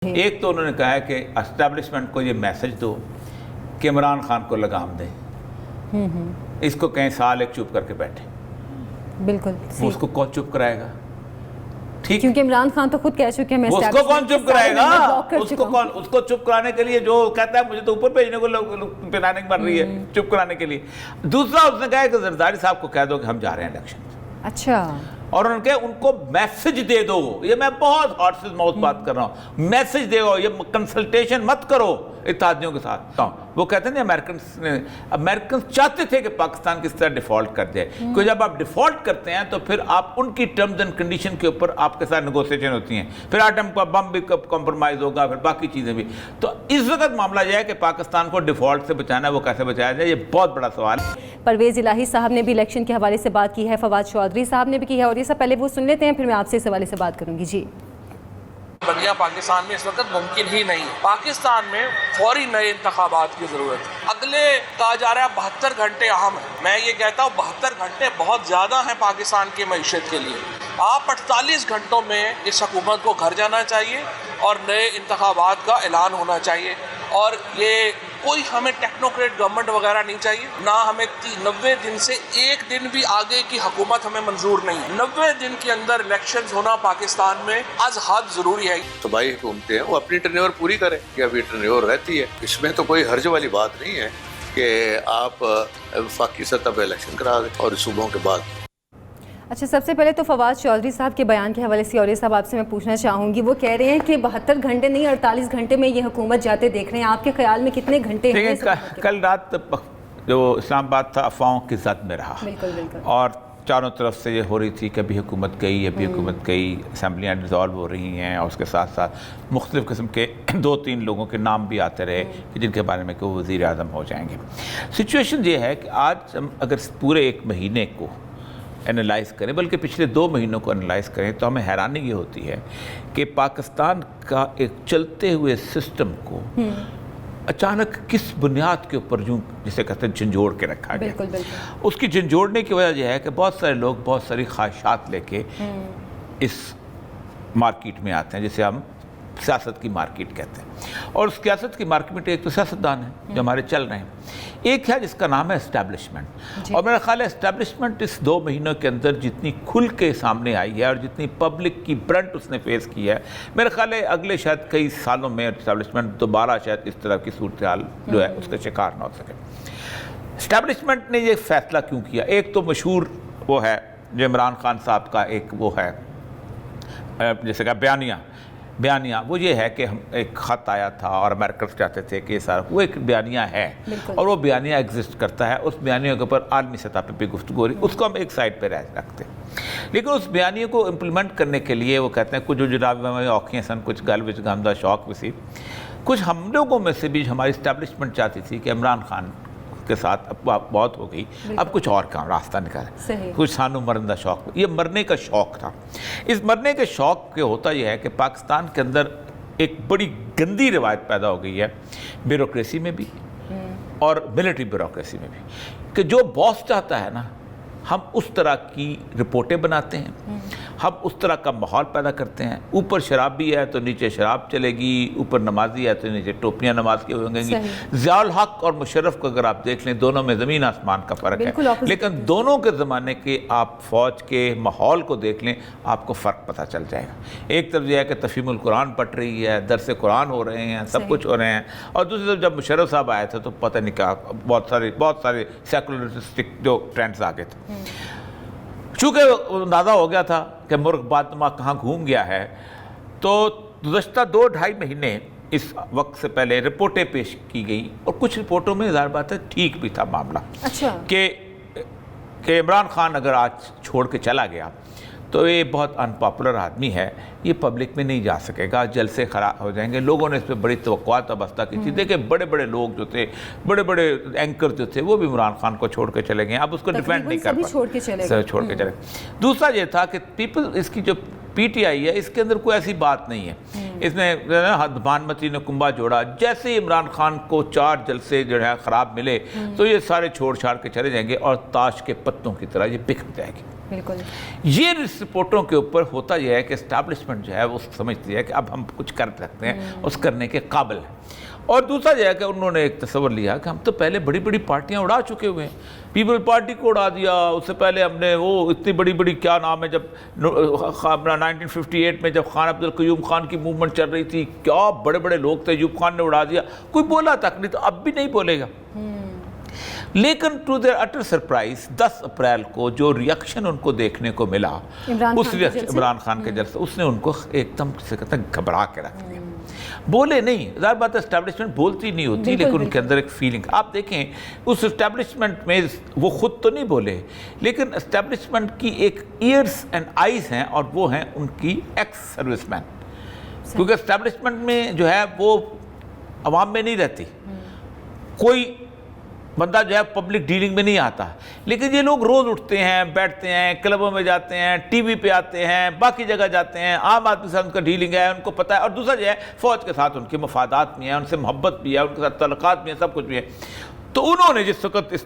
ایک تو انہوں نے کہا ہے کہ اسٹیبلشمنٹ کو یہ میسج دو کہ عمران خان کو لگام دیں، اس کو کہیں سال ایک چپ کر کے بیٹھے، بالکل اس کو کون چپ کرائے گا؟ ٹھیک، کیونکہ عمران خان تو خود کہہ چکے ہیں اس کو کون چپ کرائے گا؟ اس کو چپ کرانے کے لیے جو کہتا ہے مجھے تو اوپر بھیجنے کو پلاننگ بن رہی ہے چپ کرانے کے لیے۔ دوسرا اس نے کہا کہ زرداری صاحب کو کہہ دو کہ ہم جا رہے ہیں الیکشن۔ اچھا، اور انہوں نے کہا ان کو میسج دے دو، یہ میں بہت ہارٹ سے موت بات کر رہا ہوں، میسج دے دو، یہ کنسلٹیشن مت کرو اتحادیوں کے ساتھ۔ وہ کہتے ہیں امریکنز چاہتے تھے کہ پاکستان کس طرح ڈیفالٹ کر جائے، کیونکہ جب آپ ڈیفالٹ کرتے ہیں تو پھر آپ ان کی ٹرمز اینڈ کنڈیشن کے اوپر آپ کے ساتھ نیگوسیشن ہوتی ہیں، پھر ایٹم کا بم بھی کمپرومائز ہوگا، پھر باقی چیزیں بھی۔ تو اس وقت معاملہ یہ ہے کہ پاکستان کو ڈیفالٹ سے بچانا ہے، وہ کیسے بچایا جائے، یہ بہت بڑا سوال ہے۔ پرویز الہی صاحب نے بھی الیکشن کے حوالے سے بات کی ہے، فواد چودھری صاحب نے بھی کی ہے، اور یہ سب پہلے وہ سن لیتے ہیں، پھر میں آپ سے اس حوالے سے بات کروں گی۔ جی، بنیا پاکستان میں اس وقت ممکن ہی نہیں۔ پاکستان میں فوری نئے انتخابات کی ضرورت ہے۔ اگلے کہا جا رہا ہے 72 گھنٹے اہم ہیں، میں یہ کہتا ہوں 72 گھنٹے بہت زیادہ ہیں پاکستان کی معیشت کے لیے۔ آپ 48 گھنٹوں میں اس حکومت کو گھر جانا چاہیے اور نئے انتخابات کا اعلان ہونا چاہیے، اور یہ کوئی ہمیں ٹیکنوکریٹ گورنمنٹ وغیرہ نہیں چاہیے، نہ ہمیں 90 دن سے ایک دن بھی آگے کی حکومت ہمیں منظور نہیں۔ 90 دن کے اندر الیکشنز ہونا پاکستان میں از حد ضروری ہے۔ صوبائی حکومتیں ہیں وہ اپنی ٹرنیور پوری کریں، کہ ابھی ٹرنیور رہتی ہے، اس میں تو کوئی حرج والی بات نہیں ہے کہ آپ وفاقی سطح پہ الیکشن کرا دیں اور صوبوں کے بعد۔ اچھا، سب سے پہلے تو فواد چودھری صاحب کے بیان کے حوالے سے اور یہ صاحب آپ سے میں پوچھنا چاہوں گی، وہ کہہ رہے ہیں کہ 72 گھنٹے نہیں 48 گھنٹے میں یہ حکومت جاتے دیکھ رہے ہیں، آپ کے خیال میں کتنے گھنٹے ہیں؟ کل رات جو اسلام آباد تھا افواہوں کی زد میں رہا، اور چاروں طرف سے یہ ہو رہی تھی کہ ابھی حکومت گئی، ابھی حکومت گئی، اسمبلیاں ڈیزالو ہو رہی ہیں، اور اس کے ساتھ ساتھ مختلف قسم کے 2-3 لوگوں کے نام بھی آتے رہے کہ جن کے بارے میں کہ وہ وزیر اعظم ہو جائیں گے۔ سچویشن یہ ہے کہ آج ہم اگر پورے ایک مہینے کو انالائز کریں، بلکہ پچھلے 2 مہینوں کو انالائز کریں، تو ہمیں حیرانی یہ ہوتی ہے کہ پاکستان کا ایک چلتے ہوئے سسٹم کو اچانک کس بنیاد کے اوپر جو جسے کہتے ہیں جھنجھوڑ کے رکھا گیا۔ اس کی جھنجھوڑنے کی وجہ یہ ہے کہ بہت سارے لوگ بہت ساری خواہشات لے کے اس مارکیٹ میں آتے ہیں، جسے ہم سیاست کی مارکیٹ کہتے ہیں، اور اس سیاست کی مارکیٹ میں ایک تو سیاستدان ہیں جو ہمارے چل رہے ہیں، ایک ہے جس کا نام ہے اسٹیبلشمنٹ۔ اور میرا خیال ہے اسٹیبلشمنٹ اس 2 مہینوں کے اندر جتنی کھل کے سامنے آئی ہے اور جتنی پبلک کی برنٹ اس نے فیس کی ہے، میرا خیال ہے اگلے شاید کئی سالوں میں اسٹیبلشمنٹ دوبارہ شاید اس طرح کی صورتحال جو ہے اس کا شکار نہ ہو سکے۔ اسٹیبلشمنٹ نے یہ فیصلہ کیوں کیا؟ ایک تو مشہور وہ ہے جو عمران خان صاحب کا ایک وہ ہے جیسے کہ بیانیہ وہ یہ ہے کہ ہم ایک خط آیا تھا اور امریکنز چاہتے تھے کہ یہ سارا وہ ایک بیانیہ ہے، اور وہ بیانیہ ایگزسٹ کرتا ہے، اس بیانیہ کے اوپر عالمی سطح پہ بھی گفتگو رہی، اس کو ہم ایک سائڈ پہ رکھتے ہیں، لیکن اس بیانیہ کو امپلیمنٹ کرنے کے لیے وہ کہتے ہیں کچھ جو جناب میں اوکھیں سن کچھ گل وچ گامدہ شوق وسی، کچھ ہم لوگوں میں سے بھی ہماری اسٹیبلشمنٹ چاہتی تھی کہ عمران خان کے ساتھ اب بہت ہو گئی، اب کچھ اور کا راستہ نکالے، کچھ سانو مرندہ شوق، یہ مرنے کا شوق تھا۔ اس مرنے کے شوق کے ہوتا یہ ہے کہ پاکستان کے اندر ایک بڑی گندی روایت پیدا ہو گئی ہے بیوروکریسی میں بھی اور ملٹری بیوروکریسی میں بھی، کہ جو باس چاہتا ہے نا ہم اس طرح کی رپورٹیں بناتے ہیں، ہم اس طرح کا ماحول پیدا کرتے ہیں، اوپر شرابی ہے تو نیچے شراب چلے گی، اوپر نمازی ہے تو نیچے ٹوپیاں نماز کی ہوں گی۔ ضیاء الحق اور مشرف کو اگر آپ دیکھ لیں، دونوں میں زمین آسمان کا فرق ہے، لیکن دونوں کے زمانے کے آپ فوج کے ماحول کو دیکھ لیں، آپ کو فرق پتہ چل جائے گا۔ ایک طرف یہ ہے کہ تفہیم القرآن پڑھ رہی ہے، درس قرآن ہو رہے ہیں، سب کچھ ہو رہے ہیں، اور دوسری طرف جب مشرف صاحب آئے تھے تو پتہ نہیں کیا بہت سارے سیکولرسٹک جو ٹرینڈز آ گئے تھے۔ چونکہ اندازہ ہو گیا تھا کہ مرغ بادنما کہاں گھوم گیا ہے، تو گزشتہ 2-2.5 مہینے اس وقت سے پہلے رپورٹیں پیش کی گئی، اور کچھ رپورٹوں میں ظاہر بات ہے ٹھیک بھی تھا معاملہ، کہ عمران خان اگر آج چھوڑ کے چلا گیا تو یہ بہت ان پاپولر آدمی ہے، یہ پبلک میں نہیں جا سکے گا، جلسے خراب ہو جائیں گے۔ لوگوں نے اس پہ بڑی توقعات وابستہ کی تھی، دیکھیں بڑے بڑے لوگ جو تھے، بڑے بڑے اینکر جو تھے، وہ بھی عمران خان کو چھوڑ کے چلے گئے، اب اس کو ڈیفینڈ نہیں کر پائے، چھوڑ کے چلے گئے۔ دوسرا یہ تھا کہ پیپل اس کی جو پی ٹی آئی ہے، اس کے اندر کوئی ایسی بات نہیں ہے، اس نے بھانمتی نے کنبا جوڑا، جیسے ہی عمران خان کو 4 جلسے جو ہے خراب ملے تو یہ سارے چھوڑ چھاڑ کے چلے جائیں گے، اور تاش کے پتوں کی طرح یہ بکھر جائے گی۔ بالکل. یہ رپورٹوں کے اوپر ہوتا یہ ہے کہ اسٹیبلشمنٹ جو ہے وہ سمجھتی ہے کہ اب ہم کچھ کر سکتے ہیں, اس کرنے کے قابل ہیں. اور دوسرا یہ ہے کہ انہوں نے ایک تصور لیا کہ ہم تو پہلے بڑی بڑی پارٹیاں اڑا چکے ہوئے ہیں, پیپل پارٹی کو اڑا دیا, اس سے پہلے ہم نے وہ اتنی بڑی بڑی کیا نام ہے جب 1958 میں جب خان عبد القیوم خان کی موومنٹ چل رہی تھی, کیا بڑے بڑے لوگ تھے, ایوب خان نے اڑا دیا, کوئی بولا تک نہیں, تو اب بھی نہیں بولے گا. لیکن ٹو دیئر اٹر سرپرائز 10 اپریل کو جو ریاکشن ان کو دیکھنے کو ملا اس عمران خان کے جلسے, اس نے ان کو ایک دم سے کہتے ہیں گھبرا کے رکھ دیا. بولے نہیں, ظاہر بات ہے اسٹیبلشمنٹ بولتی نہیں ہوتی, لیکن ان کے اندر ایک فیلنگ. آپ دیکھیں اس اسٹیبلشمنٹ میں وہ خود تو نہیں بولے, لیکن اسٹیبلشمنٹ کی ایک ایئرس اینڈ آئیز ہیں, اور وہ ہیں ان کی ایکس سروس مین. کیونکہ اسٹیبلشمنٹ میں جو ہے وہ عوام میں نہیں رہتی, کوئی بندہ جو ہے پبلک ڈیلنگ میں نہیں آتا, لیکن یہ لوگ روز اٹھتے ہیں, بیٹھتے ہیں, کلبوں میں جاتے ہیں, ٹی وی پہ آتے ہیں, باقی جگہ جاتے ہیں, عام آدمی سے ان کا ڈیلنگ ہے, ان کو پتہ ہے. اور دوسرا جو ہے فوج کے ساتھ ان کے مفادات بھی ہیں, ان سے محبت بھی ہے, ان کے ساتھ تعلقات بھی ہیں, سب کچھ بھی ہے. تو انہوں نے جس وقت اس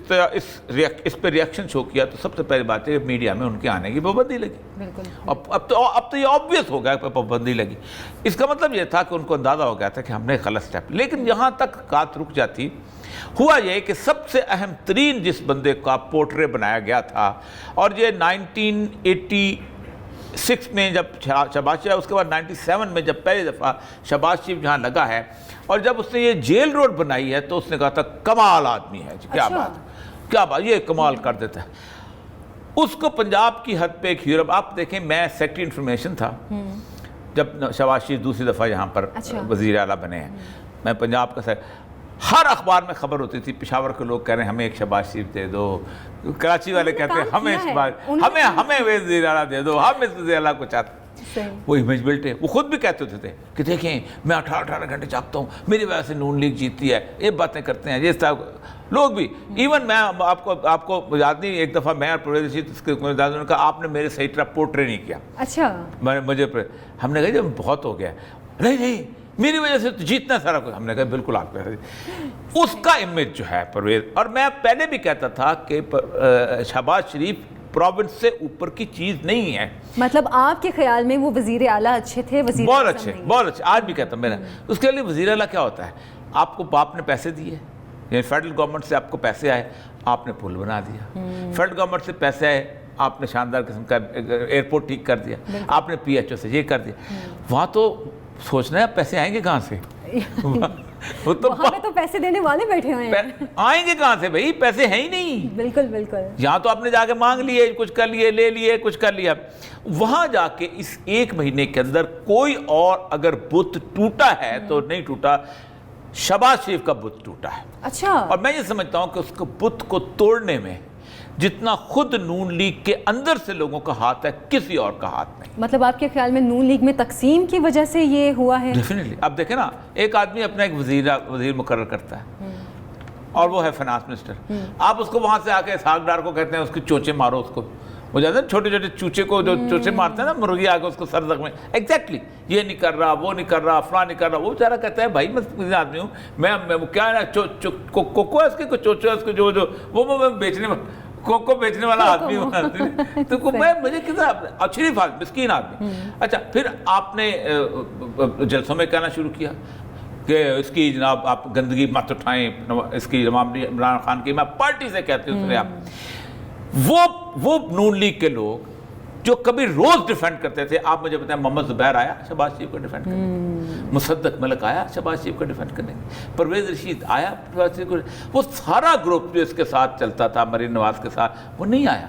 پہ ریاکشن شو کیا, تو سب سے پہلی بات ہے میڈیا میں ان کے آنے کی پابندی لگی. اب تو یہ آبویس ہو گیا کہ پابندی لگی. اس کا مطلب یہ تھا کہ ان کو اندازہ ہو گیا تھا کہ ہم نے غلط اسٹیپ. لیکن یہاں تک بات رک جاتی. ہوا یہ کہ سب سے اہم ترین جس بندے کا پورٹرے بنایا گیا تھا, اور یہ 1986 میں جب شہباز شریف, اس کے بعد 97 میں جب پہلی دفعہ شہباز شریف جہاں لگا ہے, اور جب اس نے یہ جیل روڈ بنائی ہے, تو اس نے کہا تھا کمال آدمی ہے جی, کیا بات, یہ کمال کر دیتا ہے. اس کو پنجاب کی حد پہ ایک ہیرو. آپ دیکھیں میں سیکرٹری انفارمیشن تھا جب شہباز شریف دوسری دفعہ یہاں پر وزیر اعلیٰ بنے ہیں. میں پنجاب کا ہر اخبار میں خبر ہوتی تھی, پشاور کے لوگ کہہ رہے ہیں ہمیں ایک شہباز شریف دے دو, کراچی والے کہتے ہیں ہمیں وزیر اعلیٰ دے دو, ہم اس وزیر اعلیٰ کو چاہتے ہیں. وہ امیج بلٹ ہے. وہ خود بھی کہتے ہوتے تھے کہ دیکھیں میں 18 گھنٹے جاگتا ہوں, میری وجہ سے نون لیگ جیتتی ہے, یہ باتیں کرتے ہیں. یہ لوگ بھی, ایون میں آپ کو یاد نہیں, ایک دفعہ میں اور پرویز رشید نے کہا آپ نے میرے صحیح طرح پورٹرے نہیں کیا. اچھا مجھے ہم نے کہا جب بہت ہو گیا. نہیں میری وجہ سے تو جیتنا سارا کچھ. ہم نے کہا بالکل آپ کہہ رہے. اس کا امیج جو ہے پرویز, اور میں پہلے بھی کہتا تھا کہ شہباز شریف پروونس سے اوپر کی چیز نہیں ہے. مطلب آپ کے خیال میں وہ وزیر اعلیٰ اچھے تھے؟ بہت اچھے, آج بھی کہتا ہوں میرا. اس کے لیے وزیر اعلیٰ کیا ہوتا ہے, آپ کو باپ نے پیسے دیے, یعنی فیڈرل گورنمنٹ سے آپ کو پیسے آئے, آپ نے پل بنا دیا. فیڈرل گورنمنٹ سے پیسے آئے, آپ نے شاندار قسم کا ایئرپورٹ ٹھیک کر دیا, آپ نے پی ایچ او سے یہ کر دیا. وہاں تو سوچنا ہے پیسے آئیں گے کہاں سے, وہاں پہ تو پیسے دینے والے بیٹھے ہوئے ہیں, آئیں گے کہاں سے بھائی, پیسے ہیں ہی نہیں. بالکل. یہاں تو آپ نے جا کے مانگ لیے, کچھ کر لیے, لے لیے, کچھ کر لیا. وہاں جا کے اس 1 مہینے کے اندر کوئی اور اگر بت ٹوٹا ہے تو نہیں ٹوٹا, شہباز شریف کا بت ٹوٹا ہے. اچھا. اور میں یہ سمجھتا ہوں کہ اس کو بت کو توڑنے میں جتنا خود نون لیگ کے اندر سے لوگوں کا ہاتھ ہے, کسی اور کا ہاتھ نہیں. مطلب آپ کے خیال میں نون لیگ میں تقسیم کی وجہ سے یہ ہوا ہے؟ ڈیفینیٹلی. اب دیکھیں نا, ایک آدمی اپنا ایک وزیر مقرر کرتا ہے, اور وہ ہے فائنانس منسٹر. آپ اس کو وہاں سے آ کے اسحاق ڈار کو کہتے ہیں اس کے چوچے مارو, اس کو وہ جاتے ہیں چھوٹے چھوٹے چوچے کو جو چوچے مارتے ہیں نا, مرغی آ کے اس کو سر زخم میں, ایگزیکٹلی یہ نہیں کر رہا, وہ نہیں کر رہا, فلاں نہیں کر رہا. وہ بیچارہ کہتا ہے بھائی میں آدمی ہوں, میں کیا ہے نا کوکو ہے اس کے, چوچو ہے اس کے, جو وہ میں بیچنے میں کوکو بیچنے والا آدمی ہوں. تو مجھے کتنا شریف آدمی, مسکین آدمی. اچھا, پھر آپ نے جلسوں میں کہنا شروع کیا کہ اس کی جناب آپ گندگی مت اٹھائیں, اس کی عمران خان کی, میں پارٹی سے کہتے ہوں آپ. وہ نون لیگ کے لوگ جو کبھی روز ڈیفینڈ کرتے تھے, آپ مجھے بتائیں محمد زبیر آیا شہباز شریف کو ڈیفینڈ کرنے, مصدق ملک آیا شہباز شریف کو ڈیفینڈ کرنے, پرویز رشید آیا شہباز شریف کو, وہ سارا گروپ جو اس کے ساتھ چلتا تھا مریم نواز کے ساتھ, وہ نہیں آیا.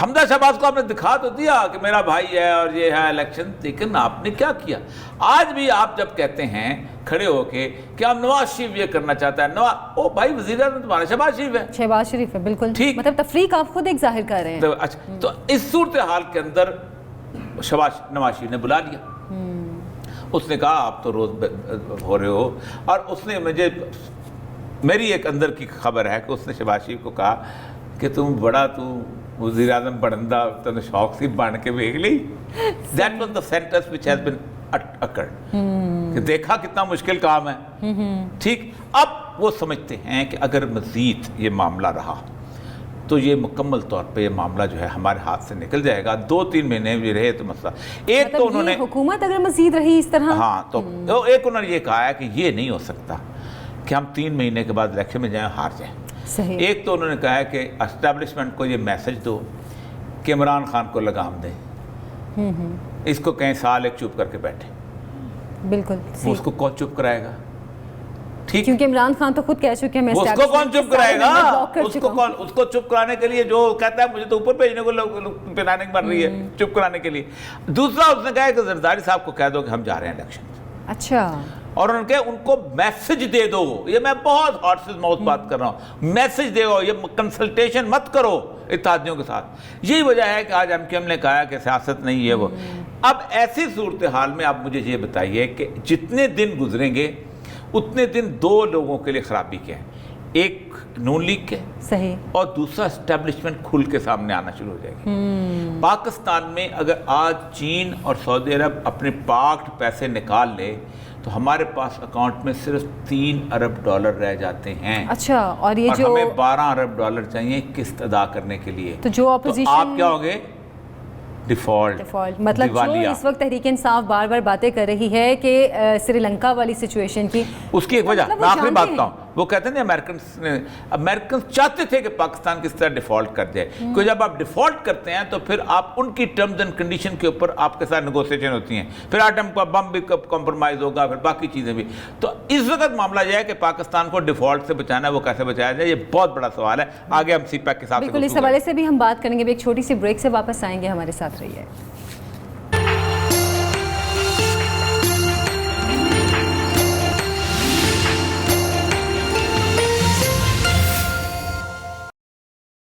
حمزہ شہباز کو آپ نے دکھا تو دیا کہ میرا بھائی ہے اور یہ ہے الیکشن, لیکن آپ نے کیا کیا؟ آج بھی آپ جب کہتے ہیں کھڑے ہو کے کہ ہم نواز شریف یہ کرنا چاہتا ہے, او بھائی وزیر اعظم تمہارا شہباز شریف ہے, بالکل ٹھیک. مطلب تفریق آپ خود ایک ظاہر کر رہے ہیں. اچھا, تو اس صورتحال کے اندر نواز شریف نے بلا لیا. اس نے کہا آپ تو روز ہو رہے ہو, اور اس نے میری ایک اندر کی خبر ہے کہ اس نے شہباز شریف کو کہا کہ تم وزیر اعظم بڑندہ تم شوق سے بن کے بیگ لی. That was the sentence which has been occurred. کہ دیکھا کتنا مشکل کام ہے. ٹھیک, اب وہ سمجھتے ہیں کہ اگر مزید یہ معاملہ رہا تو یہ مکمل طور پہ یہ معاملہ جو ہے ہمارے ہاتھ سے نکل جائے گا. 2-3 مہینے بھی رہے تو مسئلہ ایک تو انہوں نے حکومت اگر مزید رہی اس طرح, ہاں تو ایک انہوں نے یہ کہا ہے کہ یہ نہیں ہو سکتا کہ ہم 3 مہینے کے بعد الیکشن میں جائیں ہار جائیں. صحیح. ایک تو انہوں نے کہا ہے کہ اسٹیبلشمنٹ کو یہ میسج دو کہ عمران خان کو لگام دیں, اس کو کہیں سال ایک چپ کر کے بیٹھے. بالکل وہ اس کو کون چپ کرائے گا؟ ٹھیک, کیونکہ عمران خان تو خود کہہ چکے ہیں اس کو کون چپ کرائے گا؟ اس کو چپ کرانے کے لیے جو کہتا ہے مجھے تو اوپر بھیجنے کو پلاننگ بن رہی ہے چپ کرانے کے لیے. دوسرا اس نے کہا کہ زرداری صاحب کو کہہ دو کہ ہم جا رہے ہیں الیکشن. اچھا, اور انہوں نے کہا ان کو میسج دے دو, یہ میں بہت ہارٹ سے موت بات کر رہا ہوں, میسج دے دو, یہ کنسلٹیشن مت کرو اتحادیوں کے ساتھ. یہی وجہ ہے کہ آج MKM نے کہا کہ سیاست نہیں ہے وہ. اب ایسی صورتحال میں آپ مجھے یہ بتائیے کہ جتنے دن گزریں گے اتنے دن 2 لوگوں کے لیے خرابی کے ہیں, ایک نون لیگ کے صحیح, اور دوسرا اسٹیبلشمنٹ کھل کے سامنے آنا شروع ہو جائے گی. پاکستان میں اگر آج چین اور سعودی عرب اپنے پاکڈ پیسے نکال لے تو ہمارے پاس اکاؤنٹ میں صرف $3 ارب رہ جاتے ہیں. اچھا, اور یہ جو ہمیں $12 ارب چاہیے قسط ادا کرنے کے لیے. تو جو اپوزیشن, آپ کیا ہوں گے؟ ڈیفالٹ. مطلب جو اس وقت تحریک انصاف بار بار باتیں کر رہی ہے کہ سری لنکا والی سچویشن کی, اس کی ایک وجہ میں آخری بات بتاؤں, وہ کہتے ہیں امریکنز چاہتے تھے کہ پاکستان کس طرح ڈیفالٹ کر جائے, کیونکہ جب آپ ڈیفالٹ کرتے ہیں تو پھر آپ ان کی ٹرمز اینڈ کنڈیشن کے اوپر آپ کے ساتھ نیگوسیشن ہوتی ہیں, پھر ایٹم کا بم بھی کمپرومائز ہوگا, پھر باقی چیزیں بھی. تو اس وقت معاملہ یہ ہے کہ پاکستان کو ڈیفالٹ سے بچانا ہے, وہ کیسے بچایا جائے, یہ بہت بڑا سوال ہے. آگے ہم سی پیک کے ساتھ بالکل اس حوالے سے بھی ہم بات کریں گے. ایک چھوٹی سی بریک سے واپس آئیں گے, ہمارے ساتھ رہیے.